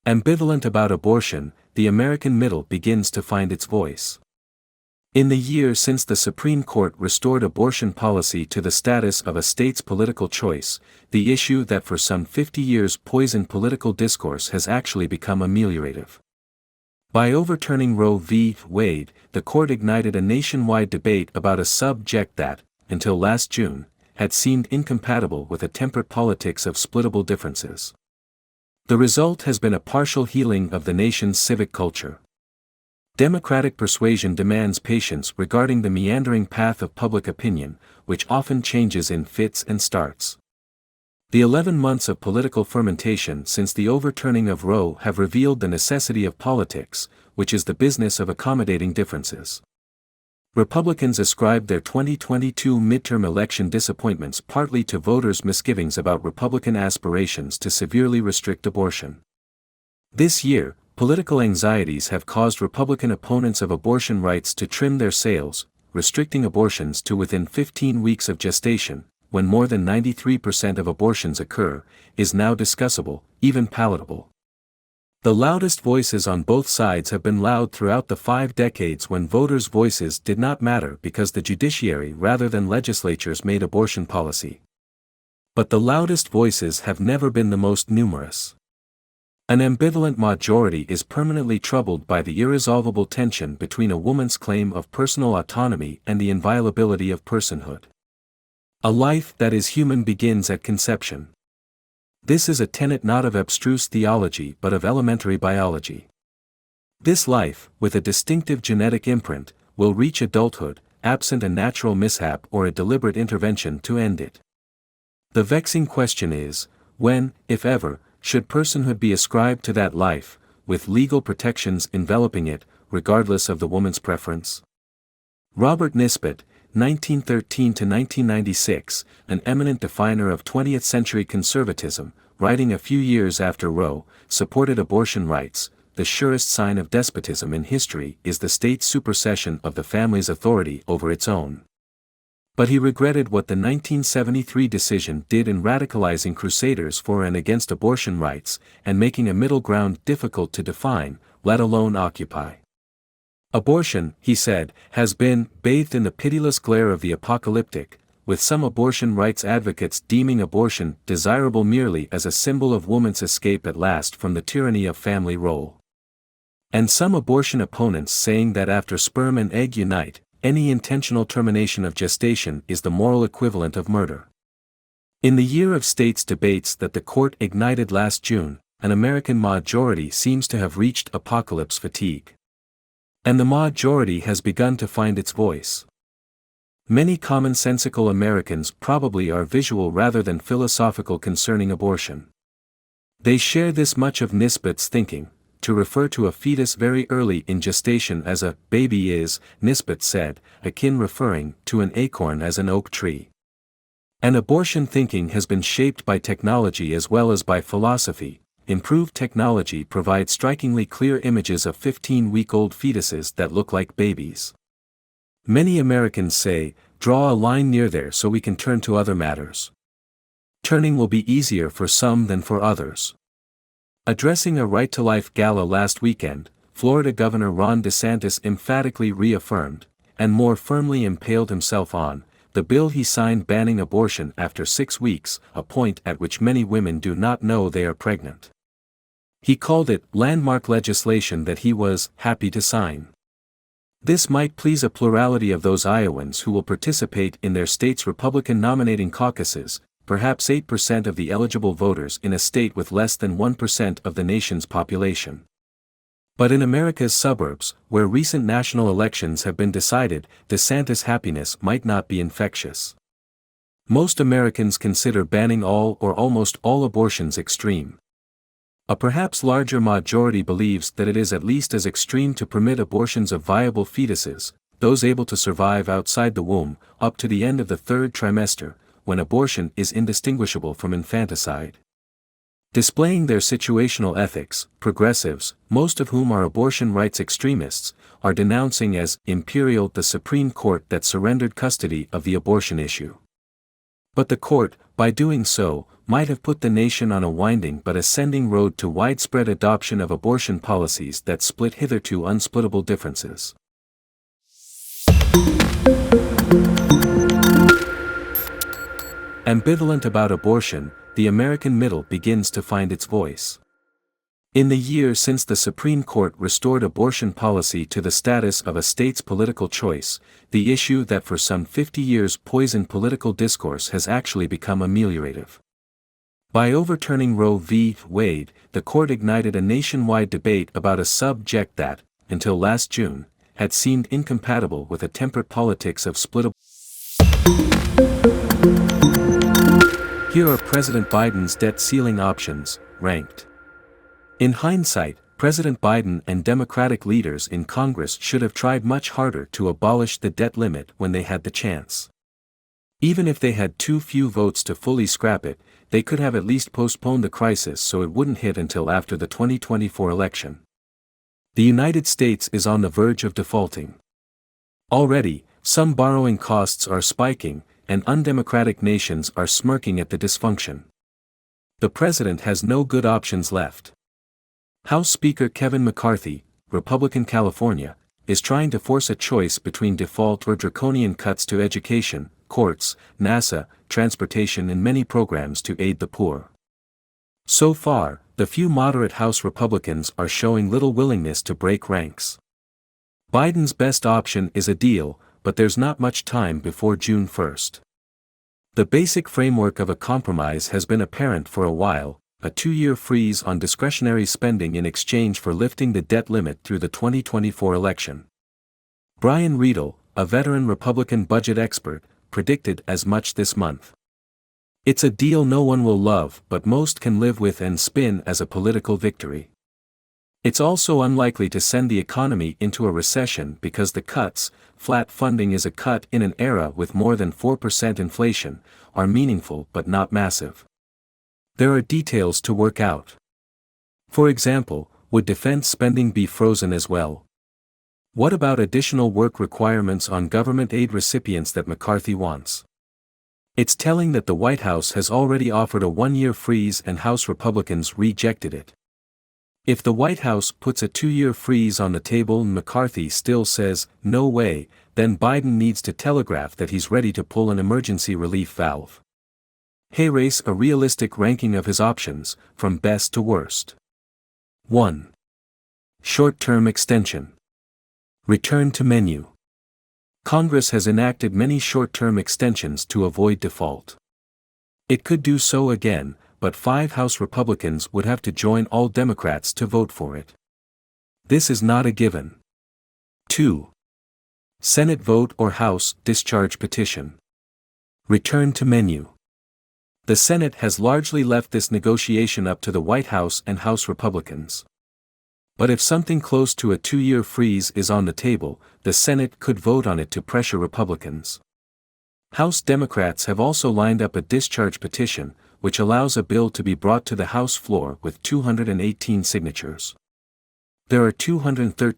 Ambivalent about abortion, the American middle begins to find its voice. In the year since the Supreme Court restored abortion policy to the status of a state's political choice, the issue that for some 50 years poisoned political discourse has actually become ameliorative. By overturning Roe v. Wade, the court ignited a nationwide debate about a subject that, until last June, had seemed incompatible with a temperate politics of splittable differences. The result has been a partial healing of the nation's civic culture. Democratic persuasion demands patience regarding the meandering path of public opinion, which often changes in fits and starts. The 11 months of political fermentation since the overturning of Roe have revealed the necessity of politics, which is the business of accommodating differences. Republicans ascribed their 2022 midterm election disappointments partly to voters' misgivings about Republican aspirations to severely restrict abortion. This year, political anxieties have caused Republican opponents of abortion rights to trim their sails, restricting abortions to within 15 weeks of gestation, when more than 93% of abortions occur, is now discussable, even palatable. The loudest voices on both sides have been loud throughout the 5 decades when voters' voices did not matter because the judiciary rather than legislatures made abortion policy. But the loudest voices have never been the most numerous. An ambivalent majority is permanently troubled by the irresolvable tension between a woman's claim of personal autonomy and the inviolability of personhood. A life that is human begins at conception. This is a tenet not of abstruse theology but of elementary biology. This life, with a distinctive genetic imprint, will reach adulthood, absent a natural mishap or a deliberate intervention to end it. The vexing question is, when, if ever, should personhood be ascribed to that life, with legal protections enveloping it, regardless of the woman's preference? Robert Nisbet, 1913–1996, an eminent definer of 20th-century conservatism, writing a few years after Roe, supported abortion rights. The surest sign of despotism in history is the state's supersession of the family's authority over its own. But he regretted what the 1973 decision did in radicalizing crusaders for and against abortion rights, and making a middle ground difficult to define, let alone occupy. Abortion, he said, has been bathed in the pitiless glare of the apocalyptic, with some abortion rights advocates deeming abortion desirable merely as a symbol of woman's escape at last from the tyranny of family role. And some abortion opponents saying that after sperm and egg unite, any intentional termination of gestation is the moral equivalent of murder. In the year of states debates that the court ignited last June, an American majority seems to have reached apocalypse fatigue. And the majority has begun to find its voice. Many commonsensical Americans probably are visual rather than philosophical concerning abortion. They share this much of Nisbet's thinking. To refer to a fetus very early in gestation as a baby is, Nisbet said, akin referring to an acorn as an oak tree. And abortion thinking has been shaped by technology as well as by philosophy. Improved technology provides strikingly clear images of 15-week-old fetuses that look like babies. Many Americans say, draw a line near there so we can turn to other matters. Turning will be easier for some than for others. Addressing a Right to Life gala last weekend, Florida Governor Ron DeSantis emphatically reaffirmed, and more firmly impaled himself on, the bill he signed banning abortion after 6 weeks, a point at which many women do not know they are pregnant. He called it landmark legislation that he was happy to sign. This might please a plurality of those Iowans who will participate in their state's Republican nominating caucuses, perhaps 8% of the eligible voters in a state with less than 1% of the nation's population. But in America's suburbs, where recent national elections have been decided, DeSantis' happiness might not be infectious. Most Americans consider banning all or almost all abortions extreme. A perhaps larger majority believes that it is at least as extreme to permit abortions of viable fetuses, those able to survive outside the womb, up to the end of the 3rd trimester, when abortion is indistinguishable from infanticide. Displaying their situational ethics, progressives, most of whom are abortion rights extremists, are denouncing as imperial the Supreme Court that surrendered custody of the abortion issue. But the court, by doing so, might have put the nation on a winding but ascending road to widespread adoption of abortion policies that split hitherto unsplittable differences. Ambivalent about abortion, the American middle begins to find its voice. In the year since the Supreme Court restored abortion policy to the status of a state's political choice, the issue that for some 50 years poisoned political discourse has actually become ameliorative. By overturning Roe v. Wade, the court ignited a nationwide debate about a subject that, until last June, had seemed incompatible with a temperate politics of splittable. Here are President Biden's debt ceiling options, ranked. In hindsight, President Biden and Democratic leaders in Congress should have tried much harder to abolish the debt limit when they had the chance. Even if they had too few votes to fully scrap it, they could have at least postponed the crisis so it wouldn't hit until after the 2024 election. The United States is on the verge of defaulting. Already, some borrowing costs are spiking, and undemocratic nations are smirking at the dysfunction. The president has no good options left. House Speaker Kevin McCarthy, Republican California, is trying to force a choice between default or draconian cuts to education, courts, NASA, transportation and many programs to aid the poor. So far, the few moderate House Republicans are showing little willingness to break ranks. Biden's best option is a deal, but there's not much time before June 1st. The basic framework of a compromise has been apparent for a while: a 2-year freeze on discretionary spending in exchange for lifting the debt limit through the 2024 election. Brian Riedel, a veteran Republican budget expert, predicted as much this month. It's a deal no one will love but most can live with and spin as a political victory. It's also unlikely to send the economy into a recession because the cuts, flat funding is a cut in an era with more than 4% inflation, are meaningful but not massive. There are details to work out. For example, would defense spending be frozen as well? What about additional work requirements on government aid recipients that McCarthy wants? It's telling that the White House has already offered a 1-year freeze and House Republicans rejected it. If the White House puts a 2-year freeze on the table and McCarthy still says, "No way," then Biden needs to telegraph that he's ready to pull an emergency relief valve. Race a realistic ranking of his options, from best to worst. 1. Short-term extension. Return to menu. Congress has enacted many short-term extensions to avoid default. It could do so again, but 5 House Republicans would have to join all Democrats to vote for it. This is not a given. 2. Senate vote or House discharge petition. Return to menu. The Senate has largely left this negotiation up to the White House and House Republicans. But if something close to a 2-year freeze is on the table, the Senate could vote on it to pressure Republicans. House Democrats have also lined up a discharge petition, which allows a bill to be brought to the House floor with 218 signatures. There are 213